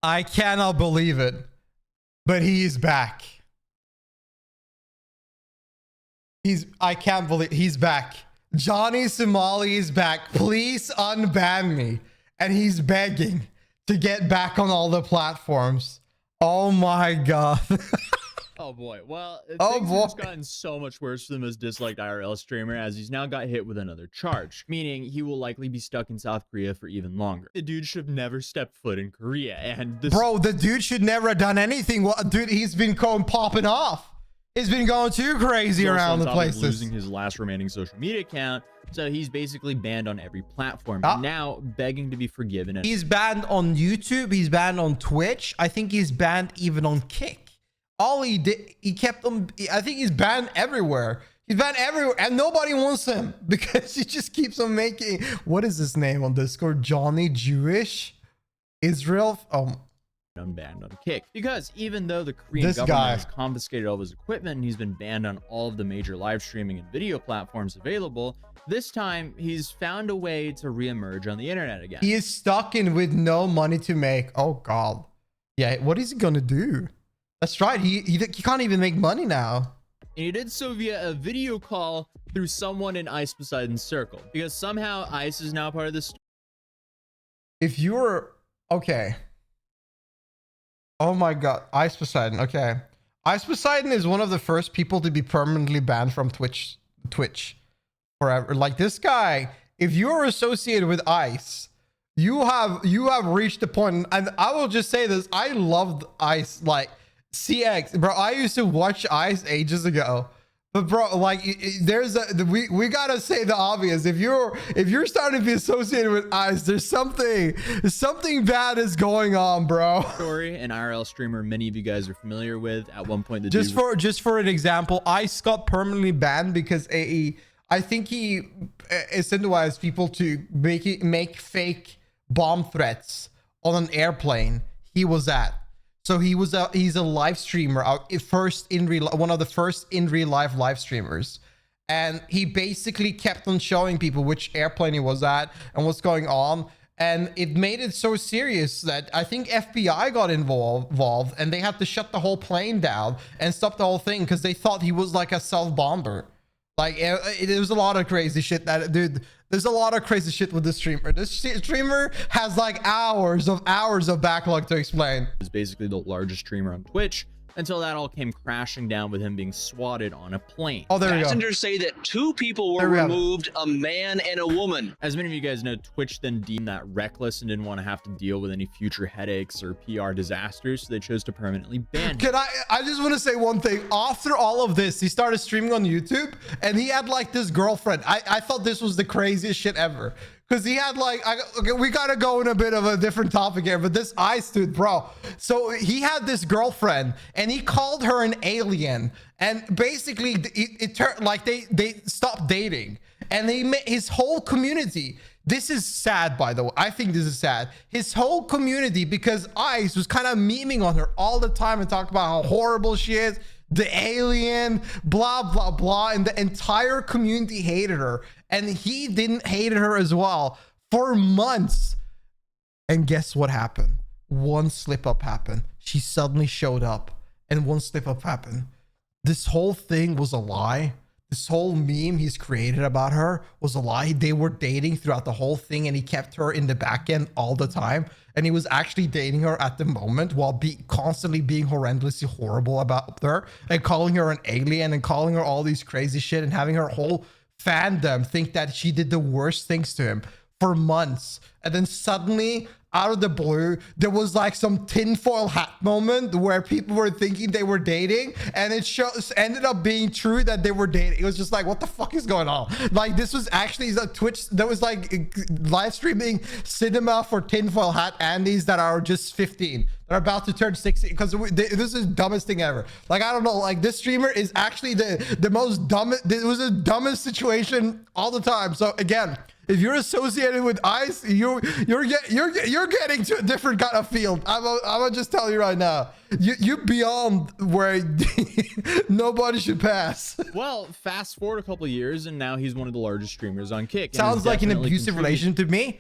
I cannot believe it, but he's back. I can't believe he's back. Johnny Somali is back. Please unban me. And he's begging to get back on all the platforms. Oh my God. Oh boy. Well, Oh things boy. have gotten so much worse for the most disliked IRL streamer, as he's now got hit with another charge, meaning he will likely be stuck in South Korea for even longer. The dude should have never stepped foot in Korea, and this— Bro, the dude should never have done anything. Well, dude, he's been popping off. He's been going too crazy he's also around on the top of places. losing his last remaining social media account, so he's basically banned on every platform. Now begging to be forgiven. And he's banned on YouTube. He's banned on Twitch. I think he's banned even on Kick. All he did, he kept them. I think he's banned everywhere. He's banned everywhere, and nobody wants him because he just keeps on making. What is his name on Discord? Johnny Jewish Israel. unbanned on Kick, because even though the Korean government has confiscated all of his equipment and he's been banned on all of the major live streaming and video platforms available, this time he's found a way to reemerge on the internet again. He is stuck in with no money to make. Oh God. Yeah, what is he gonna do? That's right, he can't even make money now. And he did so via a video call through someone in Ice Poseidon's circle, because somehow Ice is now part of this. If you're okay. Oh my God, Ice Poseidon. Okay, Ice Poseidon is one of the first people to be permanently banned from Twitch forever. Like this guy, if you're associated with Ice, you have reached the point. And I will just say this: I loved Ice, like CX, bro. I used to watch Ice ages ago. But bro, like we gotta say the obvious. If you're starting to be associated with Ice, there's something bad is going on, bro. Story, an IRL streamer many of you guys are familiar with. At one point, just for an example, Ice got permanently banned because I think he incentivized people to make fake bomb threats on an airplane he was at. So he's a live streamer, one of the first in real live streamers, and he basically kept on showing people which airplane he was at and what's going on, and it made it so serious that I think FBI got involved and they had to shut the whole plane down and stop the whole thing because they thought he was like a self-bomber. Like it was a lot of crazy shit that dude. There's a lot of crazy shit with this streamer. This streamer has like hours of backlog to explain. Is basically the largest streamer on Twitch until that all came crashing down with him being swatted on a plane. Oh, there we go. Passengers say that 2 people were removed, a man and a woman. As many of you guys know, Twitch then deemed that reckless and didn't want to have to deal with any future headaches or PR disasters, so they chose to permanently ban him. I just want to say one thing. After all of this, he started streaming on YouTube and he had like this girlfriend. I thought this was the craziest shit ever. Because he had like, okay, we gotta go in a bit of a different topic here, but this Ice dude, bro. So he had this girlfriend and he called her an alien. And basically it turned like they stopped dating, and they met his whole community. This is sad, by the way. I think this is sad. His whole community, because Ice was kind of memeing on her all the time and talked about how horrible she is, the alien, blah, blah, blah. And the entire community hated her. And he didn't hate her as well for months. And guess what happened? One slip up happened. She suddenly showed up and one slip up happened. This whole thing was a lie. This whole meme he's created about her was a lie. They were dating throughout the whole thing and he kept her in the back end all the time. And he was actually dating her at the moment while constantly being horrendously horrible about her and calling her an alien and calling her all these crazy shit and having her whole fandom think that she did the worst things to him for months. And then suddenly, out of the blue, there was like some tinfoil hat moment where people were thinking they were dating, and it ended up being true that they were dating. It was just like, what the fuck is going on? Like, this was actually a Twitch that was like live streaming cinema for tinfoil hat Andys that are just 15. They're about to turn 16 because this is the dumbest thing ever. Like, I don't know, like this streamer is actually the most dumbest. It was the dumbest situation all the time. So again, if you're associated with Ice, you're getting to a different kind of field. I'm gonna just tell you right now. You're beyond where nobody should pass. Well, fast forward a couple of years, and now he's one of the largest streamers on Kick. Sounds like an abusive relation to me.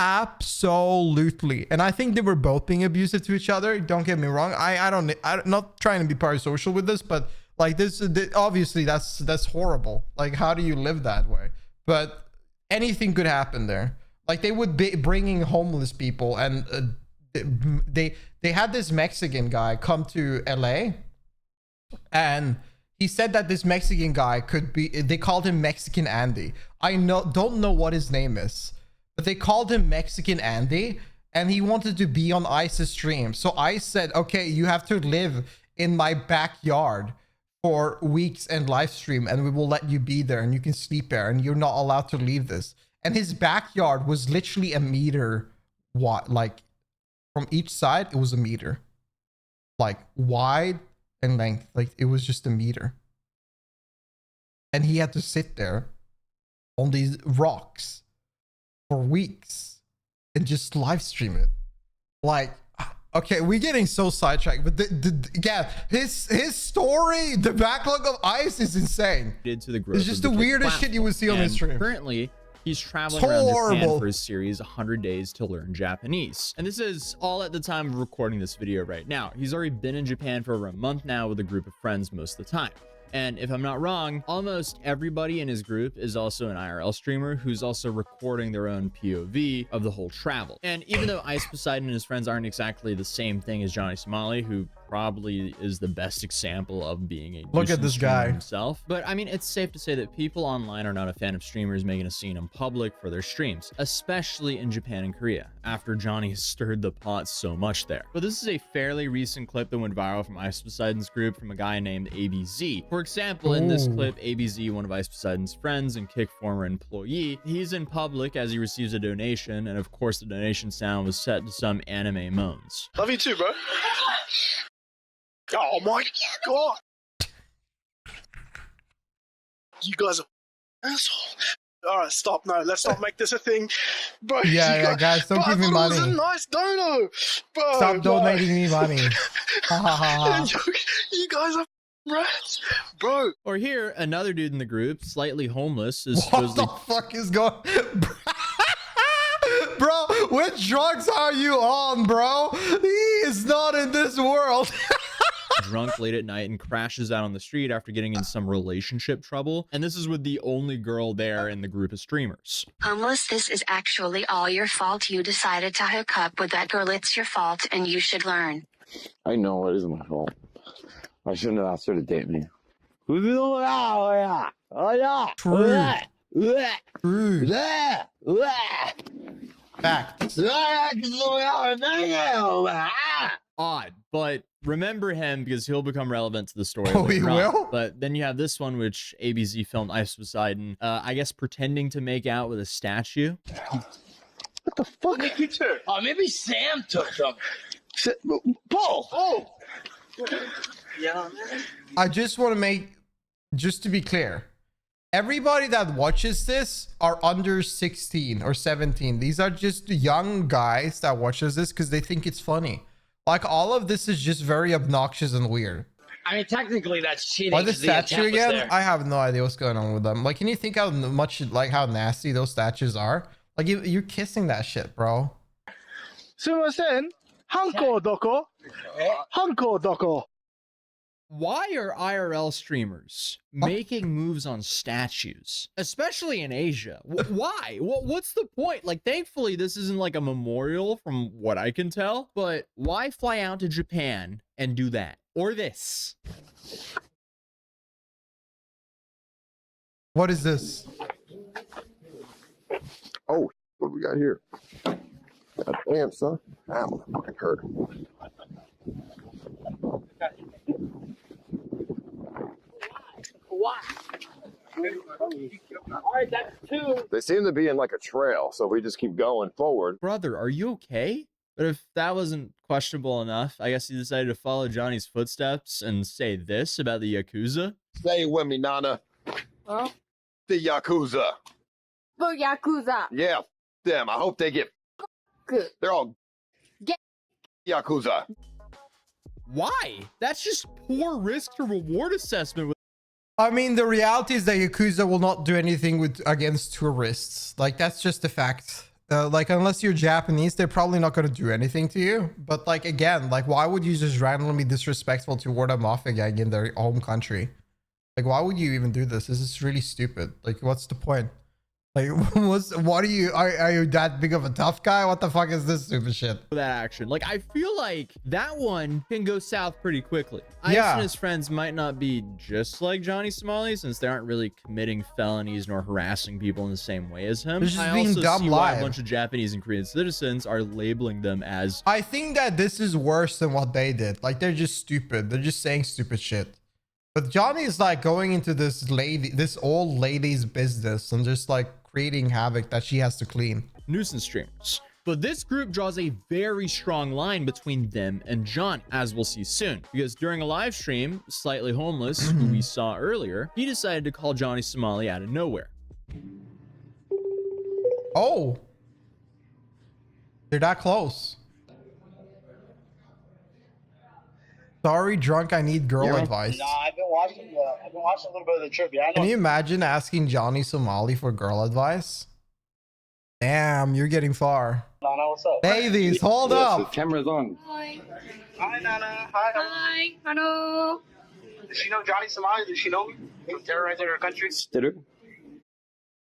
Absolutely. And I think they were both being abusive to each other. Don't get me wrong. I'm not trying to be parasocial with this, but like obviously that's horrible. Like, how do you live that way? But anything could happen there. Like, they would be bringing homeless people, and they had this Mexican guy come to LA, and he said that this Mexican guy could be, they called him Mexican Andy. Don't know what his name is, but they called him Mexican Andy, and he wanted to be on Ice's stream. So Ice said, okay, you have to live in my backyard for weeks and live stream, and we will let you be there, and you can sleep there, and you're not allowed to leave this. And his backyard was literally a meter wide, like from each side, it was a meter, like wide and length. Like, it was just a meter. And he had to sit there on these rocks for weeks and just live stream it. Like, okay, we're getting so sidetracked, but yeah, his story, the backlog of Ice is insane. It's just the weirdest shit you would see on this stream. Currently, he's traveling around Japan for his series 100 Days to Learn Japanese. And this is all at the time of recording this video right now. He's already been in Japan for over a month now with a group of friends most of the time. And if I'm not wrong, almost everybody in his group is also an IRL streamer who's also recording their own POV of the whole travel. And even though Ice Poseidon and his friends aren't exactly the same thing as Johnny Somali, who probably is the best example of being a look at this guy himself, but I mean, it's safe to say that people online are not a fan of streamers making a scene in public for their streams, especially in Japan and Korea, after Johnny has stirred the pot so much there. But this is a fairly recent clip that went viral from Ice Poseidon's group from a guy named ABZ. For example, in this clip, ABZ, one of Ice Poseidon's friends and Kick former employee, he's in public as he receives a donation, and of course the donation sound was set to some anime moans. Love you too, bro. Oh my god! You guys are assholes. Alright, stop. No, let's not make this a thing. Bro, yeah, guys, don't give me money. It was a nice dono. Bro, stop donating me money. You guys are rats, bro. Or here, another dude in the group, slightly homeless, is what the fuck is going bro, which drugs are you on, bro? He is not in this world. Drunk late at night and crashes out on the street after getting in some relationship trouble. And this is with the only girl there in the group of streamers. Homeless, this is actually all your fault. You decided to hook up with that girl. It's your fault and you should learn. I know it is my fault. I shouldn't have asked her to date me. Fact. Odd, but remember him because he'll become relevant to the story. Oh, he will? But then you have this one, which ABZ filmed Ice Poseidon, I guess pretending to make out with a statue. What the fuck? Me too. Oh, maybe Sam took some. Paul! Oh! Yeah. I just want to make, just to be clear, everybody that watches this are under 16 or 17. These are just young guys that watches this because they think it's funny. Like, all of this is just very obnoxious and weird. I mean, technically, that's cheating. Why the statue again? I have no idea what's going on with them. Like, can you think how much, like, how nasty those statues are? Like, you're kissing that shit, bro. Sumimasen, hanko doko? Hanko doko? Why are IRL streamers making moves on statues, especially in Asia? Why? What's the point? Like, thankfully, this isn't like a memorial from what I can tell, but why fly out to Japan and do that? Or this? What is this? Oh, what do we got here? God damn, son. That motherfucking hurt. Why? All right, that's two. They seem to be in like a trail, so we just keep going forward. Brother, are you okay? But if that wasn't questionable enough, I guess he decided to follow Johnny's footsteps and say this about the Yakuza. Say it with me, Nana. Huh? The Yakuza. The Yakuza. Yeah, them. I hope they get Good. They're all Get Yakuza. Why? That's just poor risk to reward assessment. I mean, the reality is that Yakuza will not do anything against tourists. Like, that's just a fact. Like, unless you're Japanese, they're probably not going to do anything to you. But like, again, like, why would you just randomly be disrespectful toward a mafia gang in their home country? Like, why would you even do this? This is really stupid. Like, what's the point? Like, what are you that big of a tough guy? What the fuck is this stupid shit? That action. Like, I feel like that one can go south pretty quickly. Ice and his friends might not be just like Johnny Somali, since they aren't really committing felonies nor harassing people in the same way as him. Just I being also dumb see why live. a bunch of Japanese and Korean citizens are labeling them as... I think that this is worse than what they did. Like, they're just stupid. They're just saying stupid shit. But Johnny is like going into this old lady's business and just like creating havoc that she has to clean. nuisance streamers. But this group draws a very strong line between them and Johnny, as we'll see soon. Because during a live stream, Slightly Homeless, who we saw earlier, he decided to call Johnny Somali out of nowhere. Oh. They're that close. Sorry, drunk, I need girl advice. Nah, I've been watching a little bit of the trivia. Can you imagine asking Johnny Somali for girl advice? Damn, you're getting far. Nana, what's up? Babies, hold up. Camera's on. Hi. Hi, Nana. Hi. Hi. Hello. Does she know Johnny Somali? Does she know me? Terrorizing her country? Did her?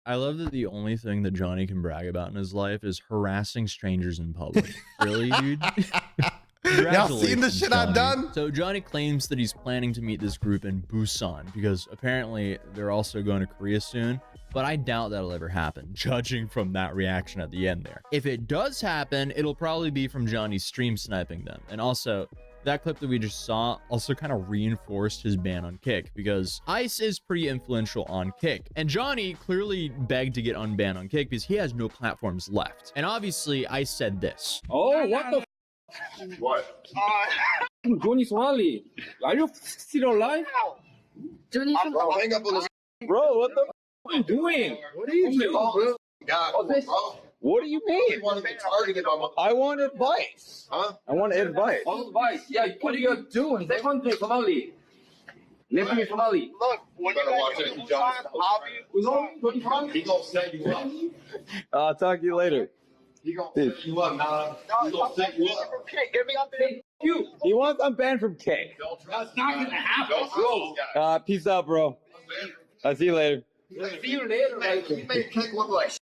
I love that the only thing that Johnny can brag about in his life is harassing strangers in public. Really, dude? Y'all seen the shit I've done? So Johnny claims that he's planning to meet this group in Busan because apparently they're also going to Korea soon, but I doubt that'll ever happen, judging from that reaction at the end there. If it does happen, it'll probably be from Johnny stream sniping them. And also, that clip that we just saw also kind of reinforced his ban on Kick, because Ice is pretty influential on Kick, and Johnny clearly begged to get unbanned on Kick because he has no platforms left. And obviously, Ice said this. Oh, what the What? Johnny Somali, are you still alive? Johnny Bro, hang up on this. Bro, what the are you doing? What are you doing, bro? God, bro. What do you mean? You want to be targeted on my... I want advice. Huh? I want advice. Advice? Yeah, what are you doing? Second thing, Somali. Let me Somali. Look, when you Better watch guys it, do Johnny. hobby, He gonna set you up. I'll talk to you later. He gonna set you up, nah. He gonna set you up. get me up there. You. He wants unbanned from Kick. That's not gonna happen. Don't trust this guy. Peace out, bro. I'll see you later. See you later, man. He made Kick look like shit.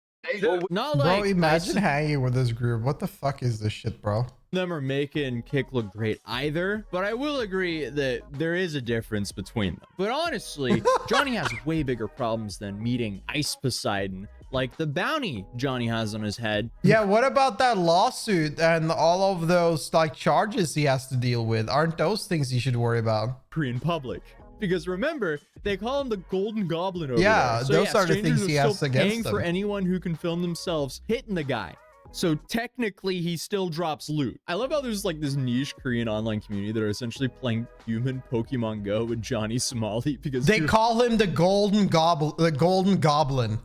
Not Bro, like imagine Ice hanging with this group. What the fuck is this shit, bro? them are making Kick look great either, but I will agree that there is a difference between them. But honestly, Johnny has way bigger problems than meeting Ice Poseidon, like the bounty Johnny has on his head. Yeah, what about that lawsuit and all of those like charges he has to deal with? Aren't those things you should worry about? Korean public. Because remember, they call him the Golden Goblin over Yeah, there. So those are the strangers things he are has still against paying them. for anyone who can film themselves hitting the guy. So technically, he still drops loot. I love how there's like this niche Korean online community that are essentially playing human Pokemon Go with Johnny Somali because They call him the Golden Goblin,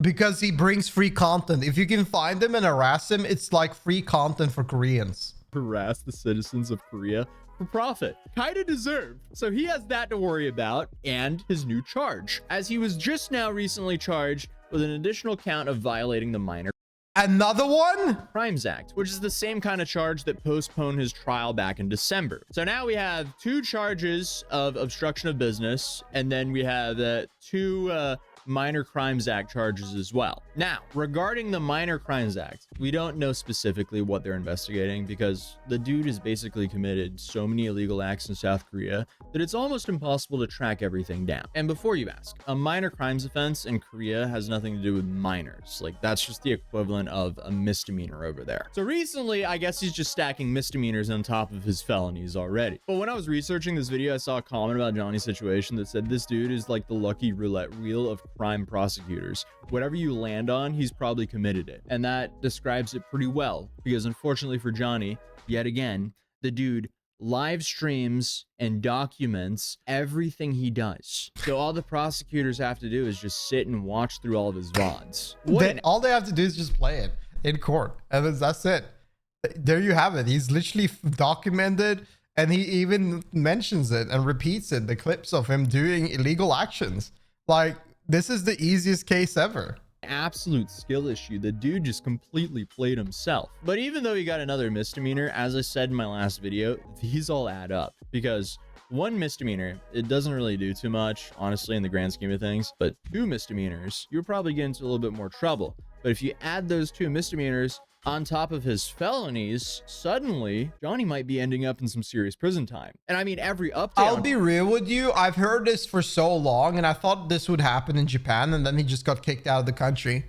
because he brings free content. If you can find him and harass him, it's like free content for Koreans. harass the citizens of Korea for profit. Kinda deserved. So he has that to worry about and his new charge, as he was just now recently charged with an additional count of violating the Minor Another one? Crimes Act, which is the same kind of charge that postponed his trial back in December. So now we have 2 charges of obstruction of business, and then we have 2 Minor Crimes Act charges as well. Now, regarding the Minor Crimes Act, we don't know specifically what they're investigating because the dude has basically committed so many illegal acts in South Korea that it's almost impossible to track everything down. And before you ask, a minor crimes offense in Korea has nothing to do with minors. Like, that's just the equivalent of a misdemeanor over there. So recently, I guess he's just stacking misdemeanors on top of his felonies already. But when I was researching this video, I saw a comment about Johnny's situation that said this dude is like the lucky roulette wheel of crime prosecutors. Whatever you land on, he's probably committed it. And that describes it pretty well, because unfortunately for Johnny, yet again, the dude live streams and documents everything he does. So all the prosecutors have to do is just sit and watch through all of his VODs. All they have to do is just play it in court, and that's it. There you have it. He's literally documented, and he even mentions it and repeats it, the clips of him doing illegal actions. Like, this is the easiest case ever. absolute skill issue. The dude just completely played himself. But even though he got another misdemeanor, as I said in my last video, these all add up, because one misdemeanor, it doesn't really do too much, honestly, in the grand scheme of things. But 2 misdemeanors, you'll probably get into a little bit more trouble. But if you add those 2 misdemeanors on top of his felonies, suddenly Johnny might be ending up in some serious prison time. And I mean, every update. I'll be real with you. I've heard this for so long, and I thought this would happen in Japan, and then he just got kicked out of the country.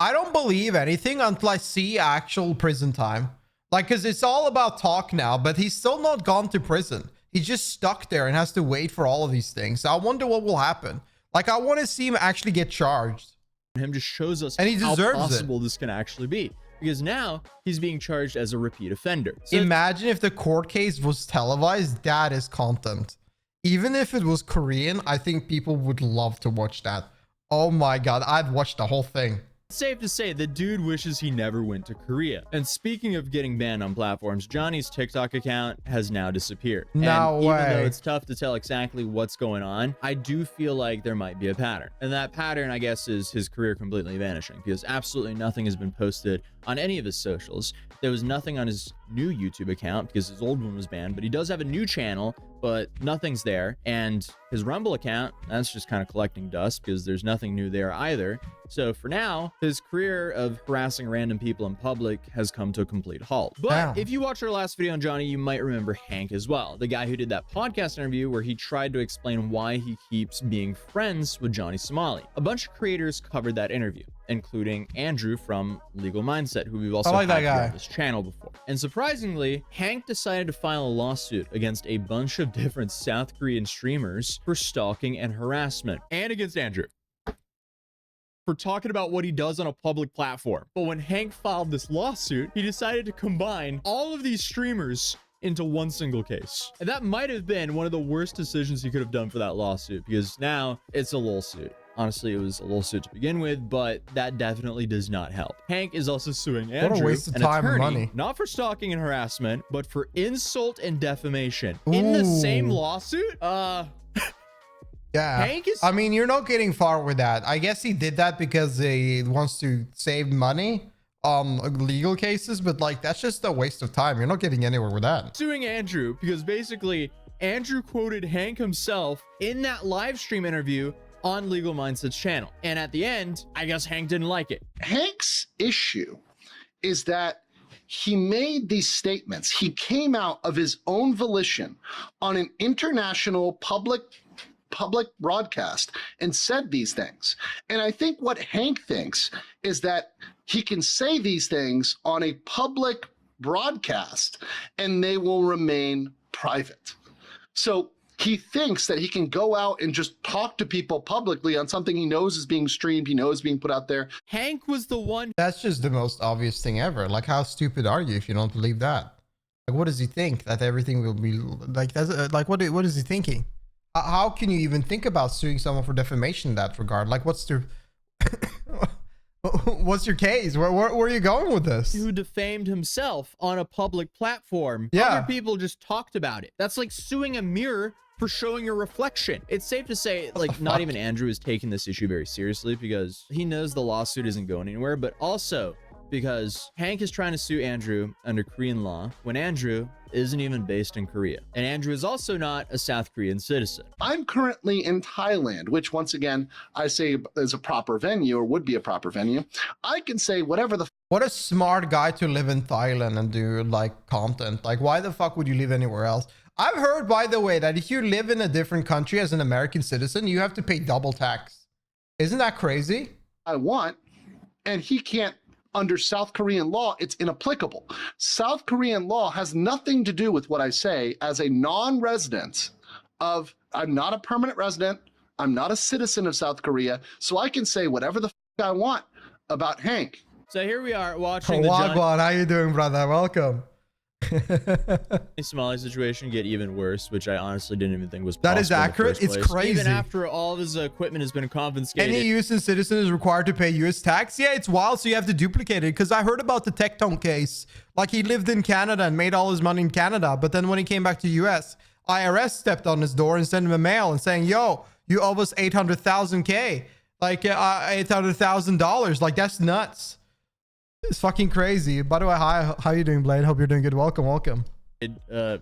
I don't believe anything until I see actual prison time. Like, because it's all about talk now, but he's still not gone to prison. He's just stuck there and has to wait for all of these things. So I wonder what will happen. Like, I want to see him actually get charged. Him just shows us and he how deserves possible this can actually be, because now he's being charged as a repeat offender. So imagine if the court case was televised. That is content. Even if it was Korean, I think people would love to watch that. Oh my God, I'd watch the whole thing. it's safe to say the dude wishes he never went to Korea. And speaking of getting banned on platforms, Johnny's TikTok account has now disappeared. No and way. Even though it's tough to tell exactly what's going on, I do feel like there might be a pattern. And that pattern, I guess, is his career completely vanishing, because absolutely nothing has been posted on any of his socials. There was nothing on his new YouTube account because his old one was banned, but he does have a new channel, but nothing's there. And his Rumble account, that's just kind of collecting dust because there's nothing new there either. So for now, his career of harassing random people in public has come to a complete halt. But if you watched our last video on Johnny, you might remember Hank as well, the guy who did that podcast interview where he tried to explain why he keeps being friends with Johnny Somali. A bunch of creators covered that interview, including Andrew from Legal Mindset, who we've also had here on this channel before. And surprisingly, Hank decided to file a lawsuit against a bunch of different South Korean streamers for stalking and harassment, and against Andrew for talking about what he does on a public platform. But when Hank filed this lawsuit, he decided to combine all of these streamers into one single case. And that might have been one of the worst decisions he could have done for that lawsuit, because now it's a lol suit. Honestly, it was a little suit to begin with, but that definitely does not help. Hank is also suing Andrew, what a waste of an time and attorney, money. not for stalking and harassment, but for insult and defamation. In the same lawsuit? Yeah, Hank is... I mean, you're not getting far with that. I guess he did that because he wants to save money on legal cases, but like, that's just a waste of time. You're not getting anywhere with that. Suing Andrew because basically Andrew quoted Hank himself in that live stream interview on Legal Mindset's channel. And at the end, I guess Hank didn't like it. Hank's issue is that he made these statements. He came out of his own volition on an international public broadcast and said these things. And I think what Hank thinks is that he can say these things on a public broadcast and they will remain private. So he thinks that he can go out and just talk to people publicly on something he knows is being streamed, he knows being put out there. Hank was the one. That's just the most obvious thing ever. Like, how stupid are you if you don't believe that? Like, what does he think? That everything will be like, that's like, what is he thinking? How can you even think about suing someone for defamation in that regard? Like, what's your what's your case? Where are you going with this? Who defamed himself on a public platform. Yeah. Other people just talked about it. That's like suing a mirror for showing your reflection. It's safe to say, like, not even Andrew is taking this issue very seriously, because he knows the lawsuit isn't going anywhere, but also because Hank is trying to sue Andrew under Korean law when Andrew isn't even based in Korea. And Andrew is also not a South Korean citizen. I'm currently in Thailand, which once again, I say is a proper venue, or would be a proper venue. I can say whatever the What a smart guy to live in Thailand and do like content. Like, why the fuck would you live anywhere else? I've heard, by the way, that if you live in a different country as an American citizen, you have to pay double tax. Isn't that crazy? I want, and he can't. Under South Korean law, it's inapplicable. South Korean law has nothing to do with what I say as a non-resident of, I'm not a permanent resident, I'm not a citizen of South Korea, so I can say whatever the fuck I want about Hank. So here we are watching Wagwan, how you doing, brother? Welcome. The Somali situation get even worse, which I honestly didn't even think was possible. That is accurate. It's crazy. Even after all of his equipment has been confiscated. Any U.S. citizen is required to pay U.S. tax. Yeah, it's wild, so you have to duplicate it. Because I heard about the Tectone case. Like, he lived in Canada and made all his money in Canada, but then when he came back to U.S., IRS stepped on his door and sent him a mail and saying, yo, you owe us 800,000 K. like $800,000. Like that's nuts. It's fucking crazy. By the way, hi, how you doing, Blade? Hope you're doing good. Welcome.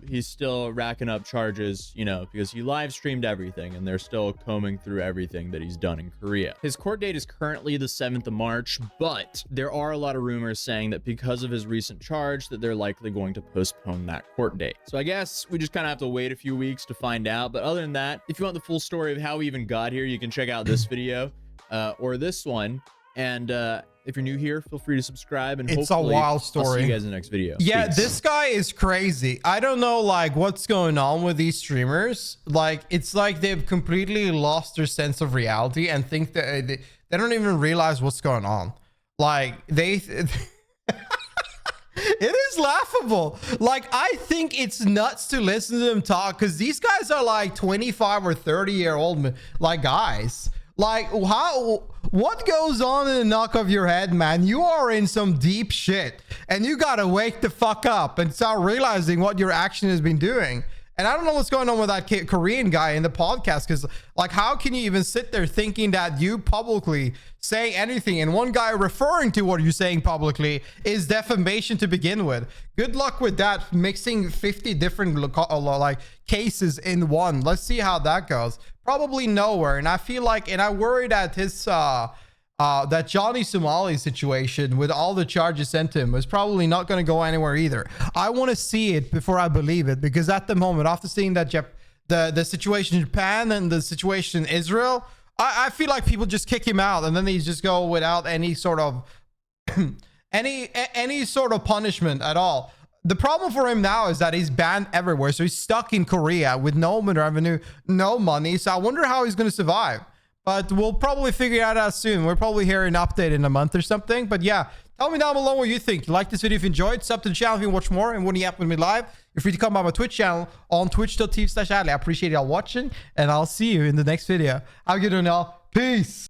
He's still racking up charges, you know, because he live streamed everything and they're still combing through everything that he's done in Korea. His court date is currently the 7th of March, but there are a lot of rumors saying that because of his recent charge that they're likely going to postpone that court date. So I guess we just kind of have to wait a few weeks to find out. But other than that, if you want the full story of how we even got here, you can check out this video or this one. And if you're new here, feel free to subscribe, and it's a wild story. I'll see you guys in the next video. Yeah, Peace. This guy is crazy. I don't know like what's going on with these streamers. Like it's like they've completely lost their sense of reality and think that they don't even realize what's going on. Like it is laughable. Like I think it's nuts to listen to them talk, because these guys are like 25 or 30-year-old like guys. Like what goes on in the knock of your head, man? You are in some deep shit and you gotta wake the fuck up and start realizing what your action has been doing. And I don't know what's going on with that Korean guy in the podcast, because like how can you even sit there thinking that you publicly say anything and one guy referring to what you're saying publicly is defamation to begin with? Good luck with that, mixing 50 different like cases in one. Let's see how that goes. Probably nowhere. And I feel like, and I worry that his that Johnny Somali situation with all the charges sent to him was probably not going to go anywhere either. I want to see it before I believe it, because at the moment, after seeing that the situation in Japan and the situation in Israel, I feel like people just kick him out and then they just go without any sort of any sort of punishment at all. The problem for him now is that he's banned everywhere, so he's stuck in Korea with no revenue, no money. So I wonder how he's going to survive. But we'll probably figure it out soon. We'll probably hear an update in a month or something. But yeah, tell me down below what you think. Like this video if you enjoyed. Sub to the channel if you watch more. And when you happen with me live, you're free to come by my Twitch channel on twitch.tv/Adley. I appreciate y'all watching, and I'll see you in the next video. Have a good one, y'all. Peace.